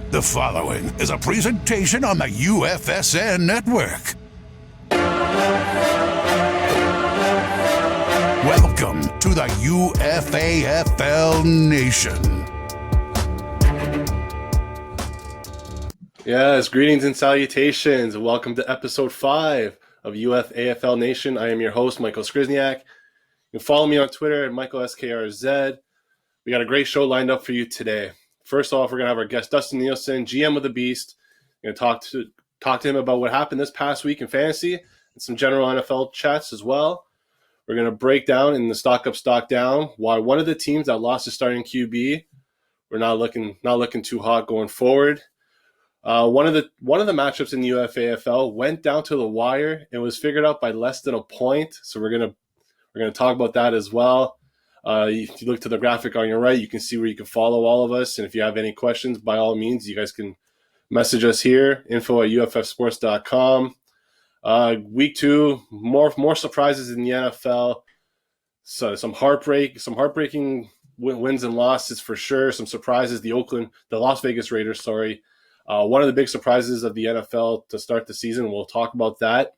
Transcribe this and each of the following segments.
The following is a presentation on the UFSN network. Welcome to the UFAFL Nation. Yes, greetings and salutations. Welcome to episode 5 of UFAFL Nation. I am your host, Michael Skriz. You can follow me on Twitter at MichaelSKRZ. We got a great show lined up for you today. First off, we're going to have our guest, Dustin Nielson, GM of the Beast. We're going to talk to him about what happened this past week in fantasy and some general NFL chats as well. We're going to break down in the stock up, stock down why one of the teams that lost his starting QB, we're not looking too hot going forward. One of the matchups in the UFAFL went down to the wire. It was figured out by less than a point, so we're gonna talk about that as well. If you look to the graphic on your right, you can see where you can follow all of us. And if you have any questions, by all means, you guys can message us here, info@UFFsports.com. Week 2, more surprises in the NFL. So some heartbreaking wins and losses for sure. Some surprises. The Las Vegas Raiders, one of the big surprises of the NFL to start the season. We'll talk about that.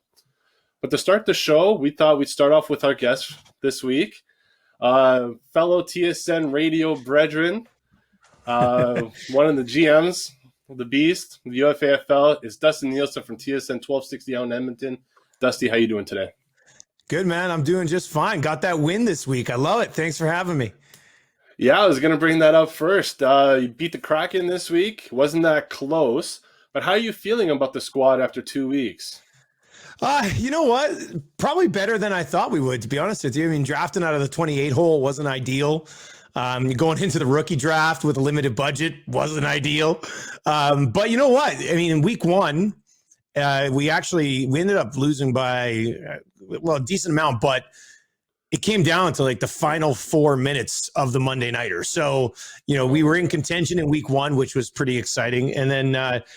But to start the show, we thought we'd start off with our guest this week. Fellow TSN radio brethren, one of the GMs of the Beast, the UFAFL, is Dustin Nielson from TSN 1260 out in Edmonton. Dusty, how you doing today? Good, man. I'm doing just fine. Got that win this week. I love it. Thanks for having me. Yeah, I was going to bring that up first. You beat the Kraken this week. Wasn't that close? But how are you feeling about the squad after 2 weeks? You know what? Probably better than I thought we would, to be honest with you. I mean, drafting out of the 28 hole wasn't ideal. Going into the rookie draft with a limited budget wasn't ideal. But you know what? I mean, in week 1, we ended up losing by, a decent amount, but it came down to like the final 4 minutes of the Monday Nighter. So, we were in contention in week 1, which was pretty exciting. And then,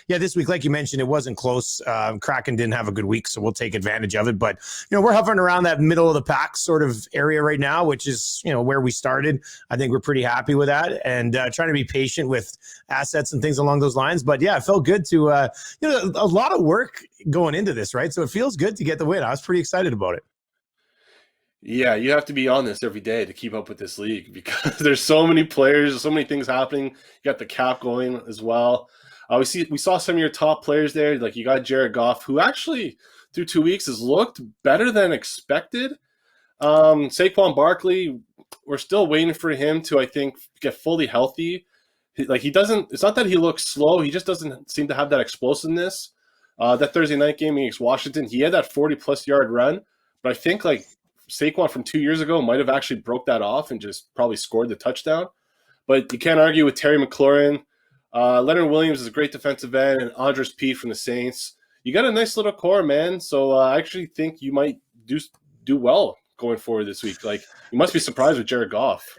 this week, like you mentioned, it wasn't close. Kraken didn't have a good week, so we'll take advantage of it. But, we're hovering around that middle of the pack sort of area right now, which is, where we started. I think we're pretty happy with that and trying to be patient with assets and things along those lines. But yeah, it felt good to, a lot of work going into this, right? So it feels good to get the win. I was pretty excited about it. Yeah, you have to be on this every day to keep up with this league because there's so many players, so many things happening. You got the cap going as well. We saw some of your top players there. Like you got Jared Goff, who actually through 2 weeks has looked better than expected. Saquon Barkley, we're still waiting for him to, I think, get fully healthy. It's not that he looks slow. He just doesn't seem to have that explosiveness. That Thursday night game against Washington, he had that 40-plus yard run, but I think Saquon from 2 years ago might have actually broke that off and just probably scored the touchdown. But you can't argue with Terry McLaurin. Leonard Williams is a great defensive end, and Andres Pete from the Saints. You got a nice little core, man. So I actually think you might do well going forward this week. You must be surprised with Jared Goff.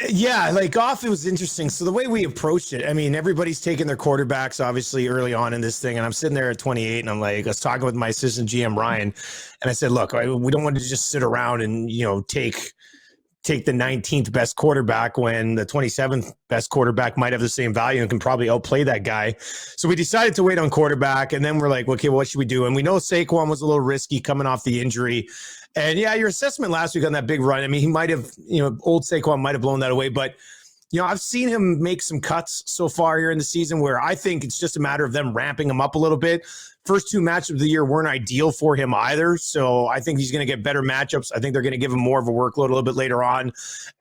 Yeah, Goff, it was interesting. So the way we approached it, I mean, everybody's taking their quarterbacks, obviously, early on in this thing. And I'm sitting there at 28, and I was talking with my assistant GM, Ryan, and I said, look, we don't want to just sit around and, take the 19th best quarterback when the 27th best quarterback might have the same value and can probably outplay that guy. So we decided to wait on quarterback, and then we're like, okay, well, what should we do? And we know Saquon was a little risky coming off the injury. And yeah, your assessment last week on that big run, I mean, he might have, old Saquon might have blown that away, but I've seen him make some cuts so far here in the season where I think it's just a matter of them ramping him up a little bit. First 2 matchups of the year weren't ideal for him either. So I think he's going to get better matchups. I think they're going to give him more of a workload a little bit later on.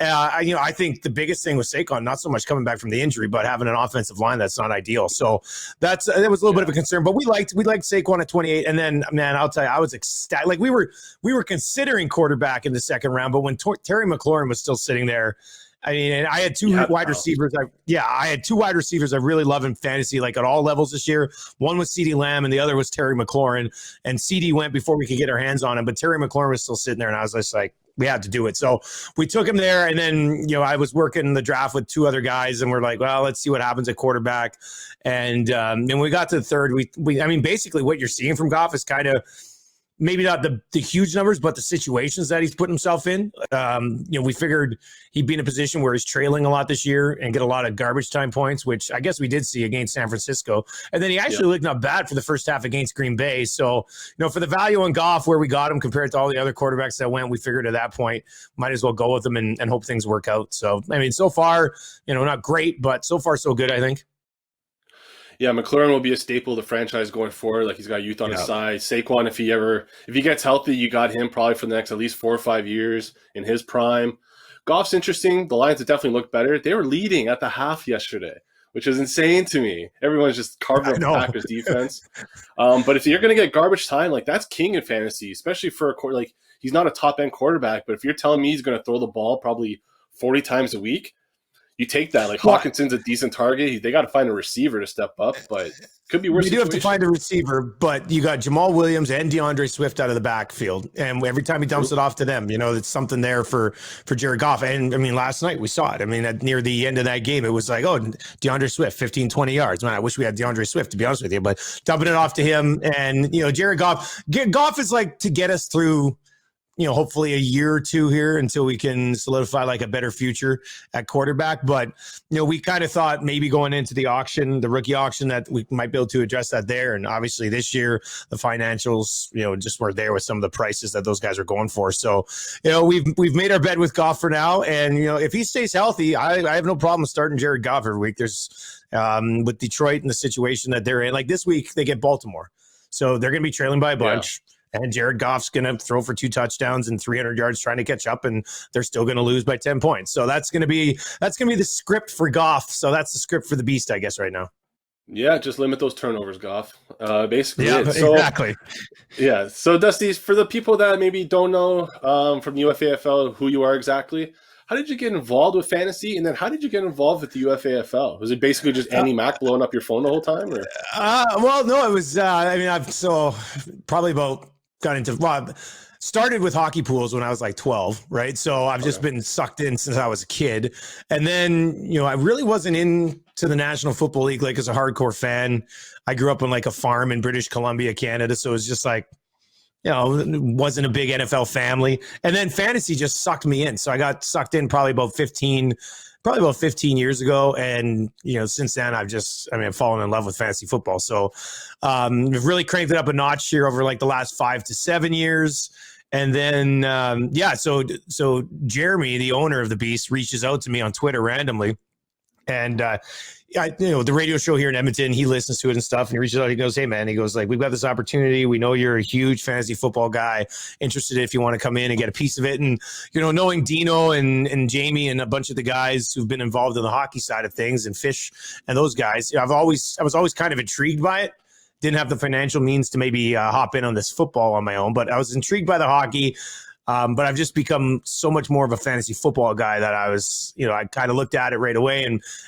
I think the biggest thing with Saquon, not so much coming back from the injury, but having an offensive line that's not ideal. So that was a little bit of a concern, but we liked Saquon at 28. And then, man, I'll tell you, I was ecstatic. We were considering quarterback in the second round, but when Terry McLaurin was still sitting there, I mean, and I had two wide receivers. I had 2 wide receivers I really love in fantasy, at all levels this year. One was CeeDee Lamb, and the other was Terry McLaurin. And CeeDee went before we could get our hands on him, but Terry McLaurin was still sitting there, and I was just like, we had to do it. So we took him there, and then I was working the draft with 2 other guys, and we're like, well, let's see what happens at quarterback. And when we got to the third, we basically what you're seeing from Goff is kind of maybe not the huge numbers, but the situations that he's put himself in. We figured he'd be in a position where he's trailing a lot this year and get a lot of garbage time points, which I guess we did see against San Francisco. And then he actually looked not bad for the first half against Green Bay. So, for the value on Goff, where we got him compared to all the other quarterbacks that went, we figured at that point, might as well go with him and hope things work out. So, so far, not great, but so far so good, I think. Yeah, McLaurin will be a staple of the franchise going forward. Like, he's got youth on his side. Saquon, if he gets healthy, you got him probably for the next at least 4 or 5 years in his prime. Goff's interesting. The Lions have definitely looked better. They were leading at the half yesterday, which is insane to me. Everyone's just carving up the Packers defense. But if you're going to get garbage time, like, that's king in fantasy, especially for like, he's not a top end quarterback, but if you're telling me he's going to throw the ball probably 40 times a week, you take that. Like, Hawkinson's a decent target. They got to find a receiver to step up, but could be worse. You do have to find a receiver, but you got Jamal Williams and DeAndre Swift out of the backfield, and every time he dumps it off to them, it's something there for Jared Goff. And last night we saw it. Near the end of that game, it was like, oh, DeAndre Swift, 15, 20 yards. Man, I wish we had DeAndre Swift, to be honest with you, but dumping it off to him, and Jared Goff. Goff is like to get us through, hopefully a year or two here until we can solidify like a better future at quarterback. But, we kind of thought maybe going into the auction, the rookie auction, that we might be able to address that there. And obviously this year, the financials, just weren't there with some of the prices that those guys are going for. So, we've made our bet with Goff for now. And, if he stays healthy, I have no problem starting Jared Goff every week. There's with Detroit and the situation that they're in, like this week, they get Baltimore. So they're going to be trailing by a bunch. Yeah. And Jared Goff's going to throw for 2 touchdowns and 300 yards trying to catch up, and they're still going to lose by 10 points. So that's going to be the script for Goff. So that's the script for the beast, I guess, right now. Yeah, just limit those turnovers, Goff. Basically, exactly. Yeah. So, Dusty, for the people that maybe don't know from the UFAFL who you are exactly, how did you get involved with fantasy? And then how did you get involved with the UFAFL? Was it basically just Andy Mack blowing up your phone the whole time? Or? Well, no, it was, probably started with hockey pools when I was like 12, right? So I've just been sucked in since I was a kid. And then, I really wasn't into the National Football League, like as a hardcore fan. I grew up on like a farm in British Columbia, Canada. So it was just like, wasn't a big NFL family. And then fantasy just sucked me in. So I got sucked in probably about 15 years ago. And, since then I've fallen in love with fantasy football. So we've really cranked it up a notch here over like the last 5 to 7 years. And then, so Jeremy, the owner of the Beast, reaches out to me on Twitter randomly. And, the radio show here in Edmonton, he listens to it and stuff. And he reaches out, he goes, hey man, he goes like, we've got this opportunity. We know you're a huge fantasy football guy, interested if you want to come in and get a piece of it. And, knowing Dino and Jamie and a bunch of the guys who've been involved in the hockey side of things and Fish and those guys, I was always kind of intrigued by it. Didn't have the financial means to maybe hop in on this football on my own, but I was intrigued by the hockey. But I've just become so much more of a fantasy football guy that I was, I kind of looked at it right away.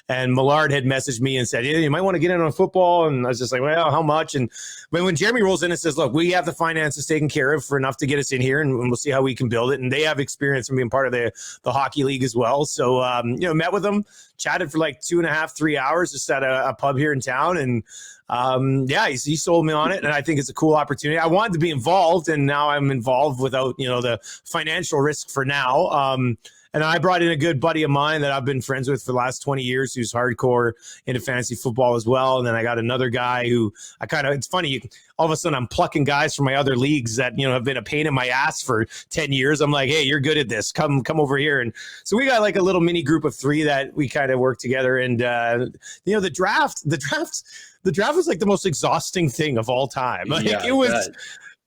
And Millard had messaged me and said, yeah, you might want to get in on football. And I was just like, well, how much? And when Jeremy rolls in and says, look, we have the finances taken care of for enough to get us in here, and we'll see how we can build it. And they have experience from being part of the hockey league as well. So, met with them, chatted for like 2.5, 3 hours just at a pub here in town. And he sold me on it, and I think it's a cool opportunity. I wanted to be involved, and now I'm involved without, the financial risk for now. And I brought in a good buddy of mine that I've been friends with for the last 20 years, who's hardcore into fantasy football as well. And then I got another guy who it's funny, all of a sudden I'm plucking guys from my other leagues that, have been a pain in my ass for 10 years. I'm like, hey, you're good at this. Come over here. And so we got like a little mini group of 3 that we kind of work together. And, the draft was like the most exhausting thing of all time. Like, it was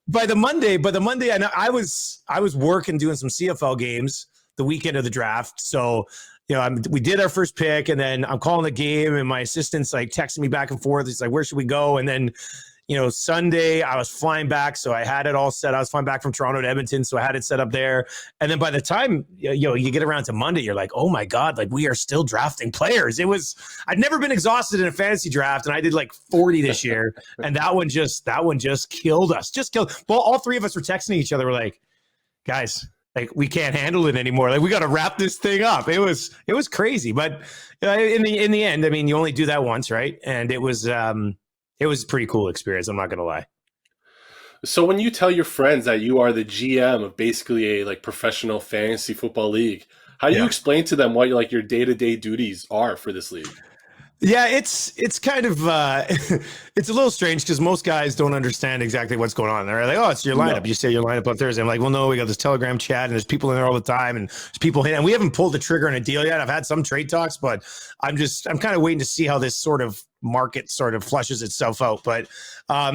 by the Monday, and I was working doing some CFL games the weekend of the draft. So, we did our first pick, and then I'm calling the game, and my assistant's like texting me back and forth. He's like, where should we go? And then, Sunday I was flying back. So I had it all set. I was flying back from Toronto to Edmonton. So I had it set up there. And then by the time, you get around to Monday, you're like, oh my God, like we are still drafting players. I'd never been exhausted in a fantasy draft, and I did like 40 this year. And that one just killed us. Well, all 3 of us were texting each other. We're like, guys, like we can't handle it anymore. Like we got to wrap this thing up. It was crazy, but in the end, you only do that once, right? And it was a pretty cool experience. I'm not going to lie. So when you tell your friends that you are the GM of basically a like professional fantasy football league, how do you Yeah. explain to them what your day-to-day duties are for this league? Yeah, it's kind of it's a little strange because most guys don't understand exactly what's going on. They're like, "Oh, it's your lineup. No. You say your lineup on Thursday." I'm like, "Well, no, we got this Telegram chat, and there's people in there all the time, and there's people hitting. And we haven't pulled the trigger on a deal yet. I've had some trade talks, but I'm kind of waiting to see how this sort of market sort of flushes itself out. But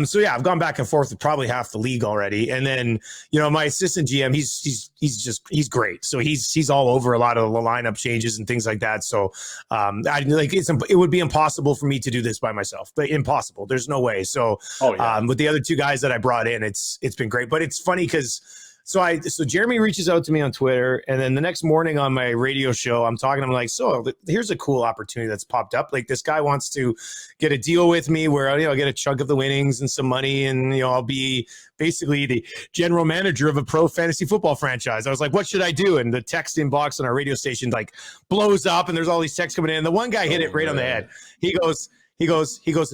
so yeah, I've gone back and forth with probably half the league already, and then my assistant GM, he's great. So he's all over a lot of the lineup changes and things like that. So it would be impossible for me to do this by myself, but impossible. There's no way. So with the other two guys that I brought in, it's been great. But it's funny because so Jeremy reaches out to me on Twitter, and then the next morning on my radio show, I'm talking to him like, so here's a cool opportunity that's popped up. Like this guy wants to get a deal with me where I'll get a chunk of the winnings and some money, and I'll be basically the general manager of a pro fantasy football franchise. I was like, what should I do? And the text inbox on our radio station like blows up, and there's all these texts coming in. The one guy hit it right on the head. He goes,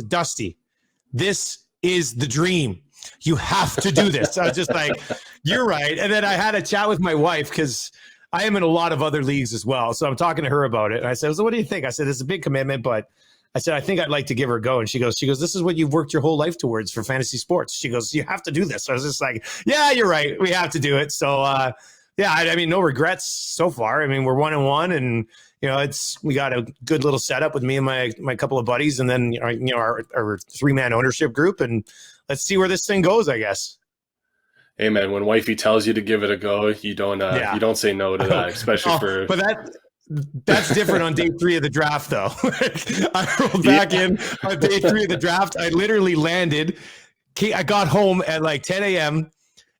Dusty, this is the dream. You have to do this. I was just like, you're right. And then I had a chat with my wife because I am in a lot of other leagues as well. So I'm talking to her about it. And I said, so what do you think? I said, it's a big commitment, but I said, I think I'd like to give her a go. And she goes, this is what you've worked your whole life towards for fantasy sports. She goes, you have to do this. So I was just like, yeah, you're right. We have to do it. So I mean, no regrets so far. I mean, we're 1-1 and we got a good little setup with me and my couple of buddies, and then our 3-man ownership group, and let's see where this thing goes, I guess. Hey man, when wifey tells you to give it a go, you don't say no to that, especially for. But that's different on day 3 of the draft, though. I rolled back in on day 3 of the draft. I literally landed. I got home at like 10 a.m.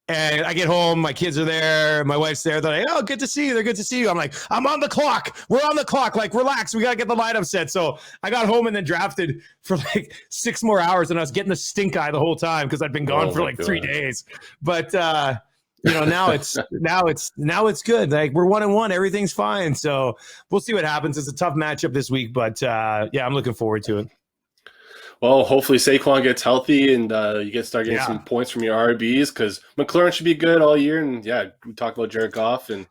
And I get home, my kids are there, my wife's there. They're like, oh, good to see you. They're good to see you. I'm like, I'm on the clock. We're on the clock. Like, relax. We got to get the lineup set. So I got home and then drafted for like 6 more hours. And I was getting the stink eye the whole time because I'd been gone for like 3 days. But, now it's good. Like, we're 1-1. Everything's fine. So we'll see what happens. It's a tough matchup this week. But, I'm looking forward to it. Well, hopefully Saquon gets healthy and you start getting some points from your RBs, because McLaurin should be good all year. And we talked about Jared Goff and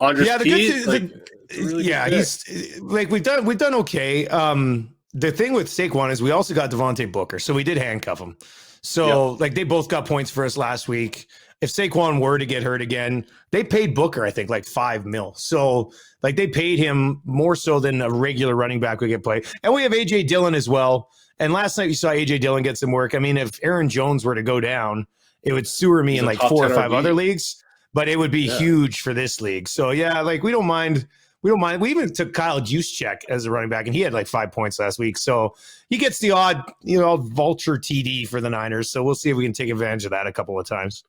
Andres Pete. He's like we've done okay. The thing with Saquon is we also got Devontae Booker, so we did handcuff him. So they both got points for us last week. If Saquon were to get hurt again, they paid Booker, I think, like $5 million. So they paid him more so than a regular running back would get played. And we have AJ Dillon as well. And last night you saw AJ Dillon get some work. I mean, if Aaron Jones were to go down, it would sewer me in like 4 or 5 other leagues, but it would be huge for this league. So we don't mind. We don't mind. We even took Kyle Juszczyk as a running back, and he had like 5 points last week. So he gets the odd, vulture TD for the Niners. So we'll see if we can take advantage of that a couple of times.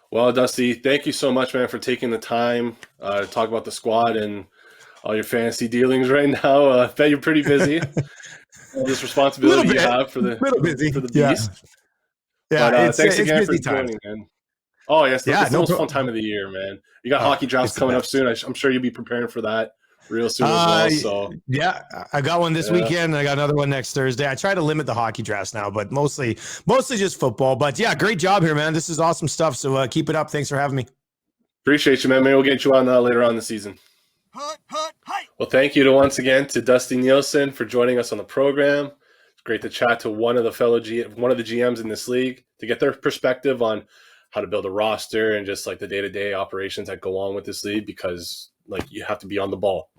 Well, Dusty, thank you so much, man, for taking the time to talk about the squad and all your fantasy dealings right now. I bet you're pretty busy. All this responsibility you have for the beast. Yeah, but, thanks again for joining, man. Oh, yes, it's the most fun time of the year, man. You got hockey drafts coming up soon. I'm sure you'll be preparing for that real soon as well. So I got one this weekend. And I got another one next Thursday. I try to limit the hockey drafts now, but mostly just football. But great job here, man. This is awesome stuff. So keep it up. Thanks for having me. Appreciate you, man. Maybe we'll get you on later on in the season. Well, thank you once again to Dustin Nielsen for joining us on the program. It's great to chat to one of the GMs in this league to get their perspective on how to build a roster and just like the day-to-day operations that go on with this league, because you have to be on the ball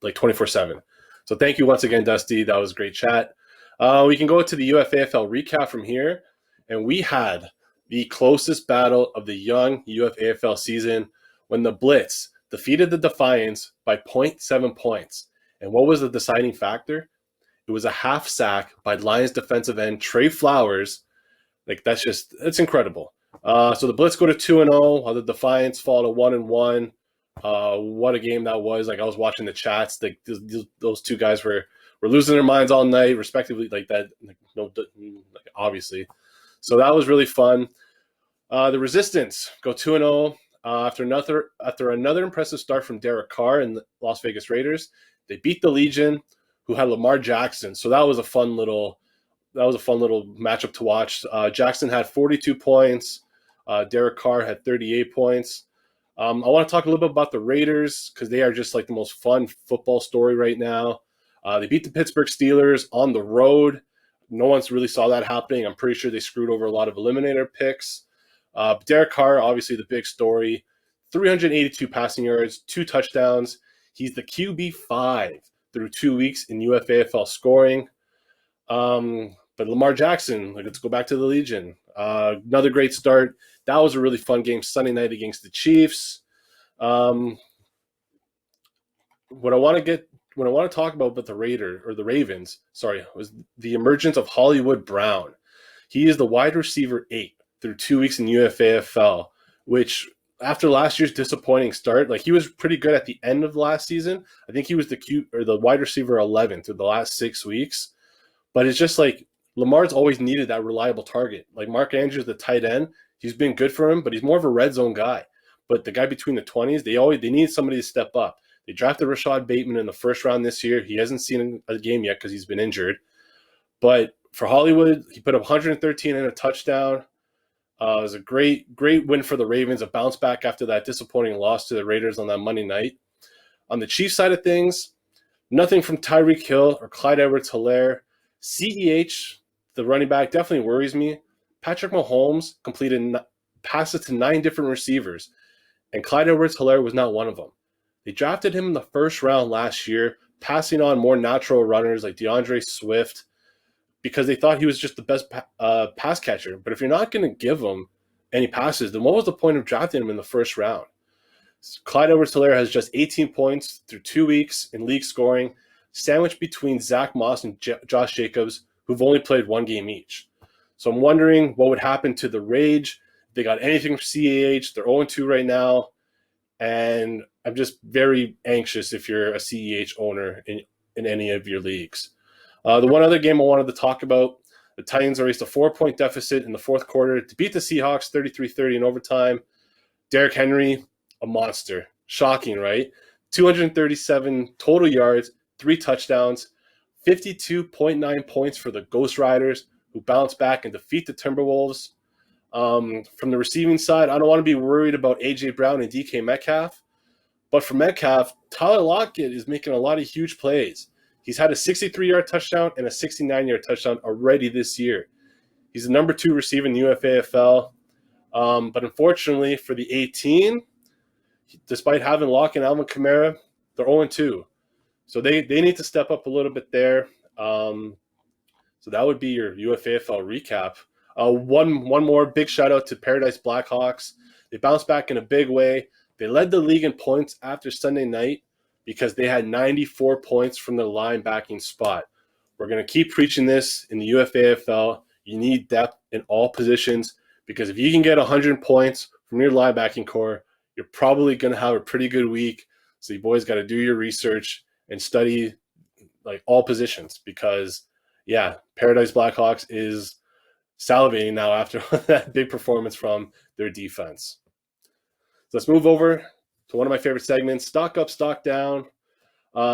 24/7. So thank you once again, Dusty. That was a great chat. We can go to the UFAFL recap from here, and we had the closest battle of the young UFAFL season when the Blitz defeated the Defiance by 0.7 points. And what was the deciding factor? It was a half sack by Lions defensive end Trey Flowers. It's incredible. So the Blitz go to 2-0, while the Defiance fall to 1-1. What a game that was. I was watching the chats. Those two guys were losing their minds all night, respectively, obviously. So that was really fun. The Resistance go 2-0. After another impressive start from Derek Carr and the Las Vegas Raiders, they beat the Legion, who had Lamar Jackson. So that was a fun little was a fun little matchup to watch. Jackson had 42 points. Derek Carr had 38 points. I want to talk a little bit about the Raiders because they are just like the most fun football story right now. They beat the Pittsburgh Steelers on the road. No one's really saw that happening. I'm pretty sure they screwed over a lot of eliminator picks. Derek Carr, obviously the big story. 382 passing yards, 2 touchdowns. He's the QB5 through 2 weeks in UFAFL scoring. But Lamar Jackson, let's go back to the Legion. Another great start. That was a really fun game Sunday night against the Chiefs. What I want to talk about the Ravens, was the emergence of Hollywood Brown. He is the wide receiver 8 through 2 weeks in UFAFL, which after last year's disappointing start, like he was pretty good at the end of last season. I think he was the wide receiver 11 through the last 6 weeks. But it's just like Lamar's always needed that reliable target. Like Mark Andrews, the tight end, he's been good for him, but he's more of a red zone guy. But the guy between the 20s, they need somebody to step up. They drafted Rashad Bateman in the first round this year. He hasn't seen a game yet because he's been injured. But for Hollywood, he put up 113 and a touchdown. It was a great win for the Ravens, a bounce back after that disappointing loss to the Raiders on that Monday night. On the Chiefs side of things, nothing from Tyreek Hill or Clyde Edwards-Helaire. CEH, the running back, definitely worries me. Patrick Mahomes completed passes to 9 different receivers, and Clyde Edwards-Helaire was not one of them. They drafted him in the first round last year, passing on more natural runners like DeAndre Swift, because they thought he was just the best pass catcher. But if you're not going to give him any passes, then what was the point of drafting him in the first round? Clyde Edwards-Helaire has just 18 points through 2 weeks in league scoring, sandwiched between Zach Moss and Josh Jacobs, who've only played 1 game each. So I'm wondering what would happen to the Rage. If they got anything from CEH. They're 0-2 right now. And I'm just very anxious if you're a CEH owner in any of your leagues. The one other game I wanted to talk about, the Titans erased a 4-point deficit in the fourth quarter to beat the Seahawks 33-30 in overtime. Derrick Henry, a monster. Shocking, right? 237 total yards, 3 touchdowns, 52.9 points for the Ghost Riders, who bounce back and defeat the Timberwolves. From the receiving side, I don't want to be worried about A.J. Brown and DK Metcalf. But for Metcalf, Tyler Lockett is making a lot of huge plays. He's had a 63-yard touchdown and a 69-yard touchdown already this year. He's the number 2 receiver in the UFAFL. But unfortunately for the 18, despite having Locke and Alvin Kamara, they're 0-2. So they need to step up a little bit there. So that would be your UFAFL recap. One more big shout out to Paradise Blackhawks. They bounced back in a big way. They led the league in points after Sunday night because they had 94 points from their linebacking spot. We're going to keep preaching this in the UFAFL. You need depth in all positions because if you can get 100 points from your linebacking core, you're probably going to have a pretty good week. So you boys got to do your research and study like all positions because, yeah, Paradise Blackhawks is salivating now after that big performance from their defense. So let's move over to one of my favorite segments, Stock Up, Stock Down.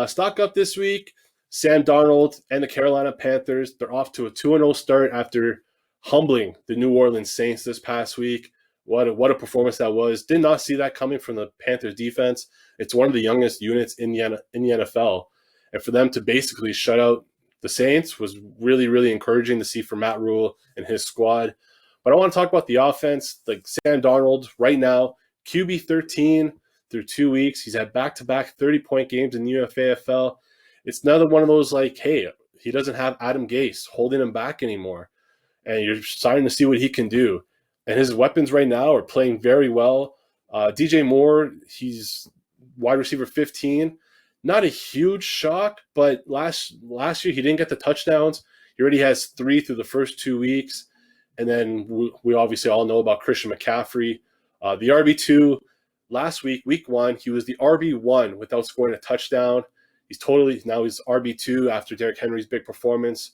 Stock Up this week, Sam Darnold and the Carolina Panthers. They're off to a 2-0 start after humbling the New Orleans Saints this past week. What a performance that was. Did not see that coming from the Panthers defense. It's one of the youngest units in the NFL. And for them to basically shut out the Saints was really, really encouraging to see for Matt Rule and his squad. But I want to talk about the offense. Like Sam Darnold right now, QB 13 through 2 weeks. He's had back-to-back 30-point games in the UFAFL. It's another one of those like, hey, he doesn't have Adam Gase holding him back anymore. And you're starting to see what he can do. And his weapons right now are playing very well. DJ Moore, he's wide receiver 15. Not a huge shock, but last year he didn't get the touchdowns. He already has 3 through the first 2 weeks. And then we obviously all know about Christian McCaffrey. The RB2 last week, week 1, he was the RB1 without scoring a touchdown. He's RB2 after Derrick Henry's big performance.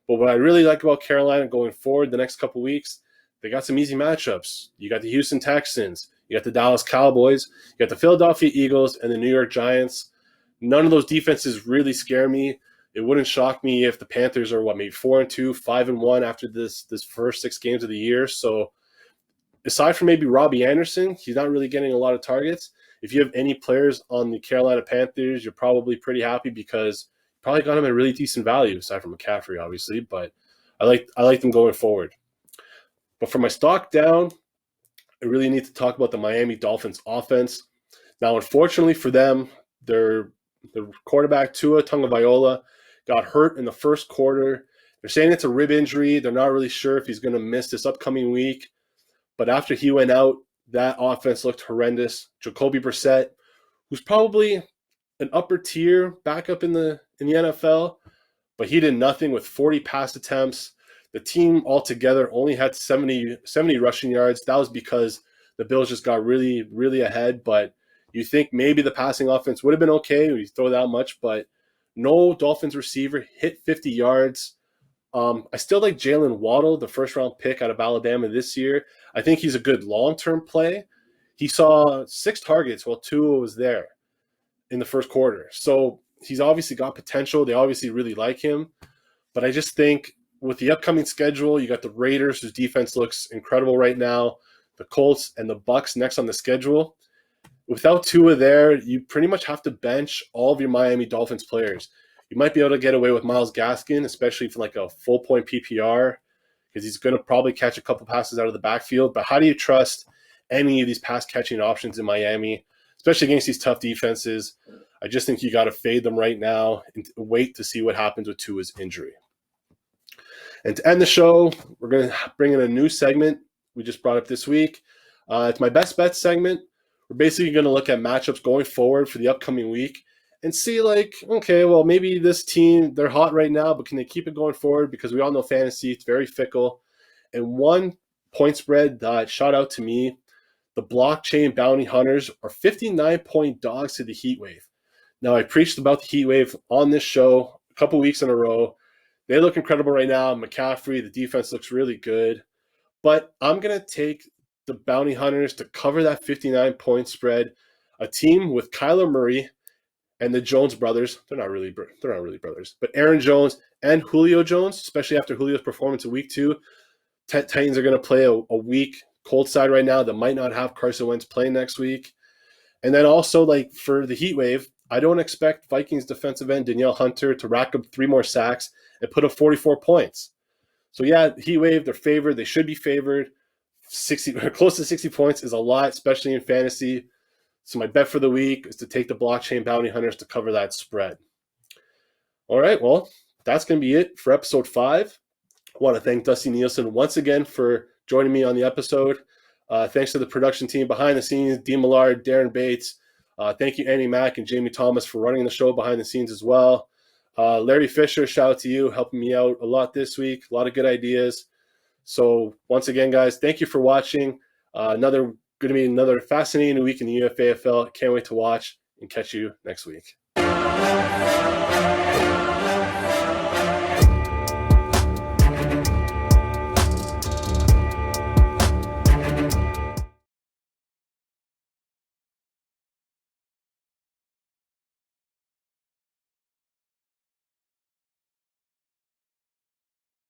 But what I really like about Carolina going forward the next couple weeks, they got some easy matchups. You got the Houston Texans, you got the Dallas Cowboys, you got the Philadelphia Eagles, and the New York Giants. None of those defenses really scare me. It wouldn't shock me if the Panthers are maybe 4-2, 5-1 after this first 6 games of the year. So aside from maybe Robbie Anderson, he's not really getting a lot of targets. If you have any players on the Carolina Panthers, you're probably pretty happy because you probably got them at really decent value, aside from McCaffrey, obviously. But I like them going forward. But for my stock down, I really need to talk about the Miami Dolphins offense. Now, unfortunately for them, their quarterback, Tua Tagovailoa, got hurt in the first quarter. They're saying it's a rib injury. They're not really sure if he's going to miss this upcoming week. But after he went out, that offense looked horrendous. Jacoby Brissett, who's probably an upper tier backup in the NFL, but he did nothing with 40 pass attempts. The team altogether only had 70 rushing yards. That was because the Bills just got really, really ahead. But you think maybe the passing offense would have been okay when you throw that much, but no Dolphins receiver hit 50 yards. I still like Jalen Waddle, the first-round pick out of Alabama this year. I think he's a good long-term play. He saw 6 targets while Tua was there in the first quarter. So he's obviously got potential. They obviously really like him. But I just think with the upcoming schedule, you got the Raiders, whose defense looks incredible right now, the Colts, and the Bucs next on the schedule. Without Tua there, you pretty much have to bench all of your Miami Dolphins players. You might be able to get away with Myles Gaskin, especially for like a full-point PPR, because he's going to probably catch a couple passes out of the backfield. But how do you trust any of these pass-catching options in Miami, especially against these tough defenses? I just think you got to fade them right now and wait to see what happens with Tua's injury. And to end the show, we're going to bring in a new segment we just brought up this week. It's my best bet segment. We're basically going to look at matchups going forward for the upcoming week and see, like, okay, well, maybe this team, they're hot right now, but can they keep it going forward? Because we all know fantasy, it's very fickle. And one point spread that shot out to me, the blockchain bounty hunters are 59-point dogs to the heat wave. Now, I preached about the heat wave on this show a couple weeks in a row. They look incredible right now. McCaffrey, the defense looks really good. But I'm going to take the bounty hunters to cover that 59-point spread. A team with Kyler Murray and the Jones brothers, they're not really brothers, but Aaron Jones and Julio Jones, especially after Julio's performance in week 2. Titans are going to play a weak cold side right now that might not have Carson Wentz playing next week. And then also, like, for the heat wave, I don't expect Vikings defensive end Danielle Hunter to rack up 3 more sacks and put up 44 points. So yeah, heat wave, they're favored. They should be favored. 60, close to 60 points is a lot, especially in fantasy. So my bet for the week is to take the blockchain bounty hunters to cover that spread. All right, well, that's going to be it for episode 5. I want to thank Dustin Nielsen once again for joining me on the episode. Thanks to the production team behind the scenes, Dean Millard, Darren Bates. Thank you, Annie Mack and Jamie Thomas, for running the show behind the scenes as well. Larry Fisher, shout out to you, helping me out a lot this week. A lot of good ideas. So once again, guys, thank you for watching. Going to be another fascinating week in the UFAFL. Can't wait to watch and catch you next week.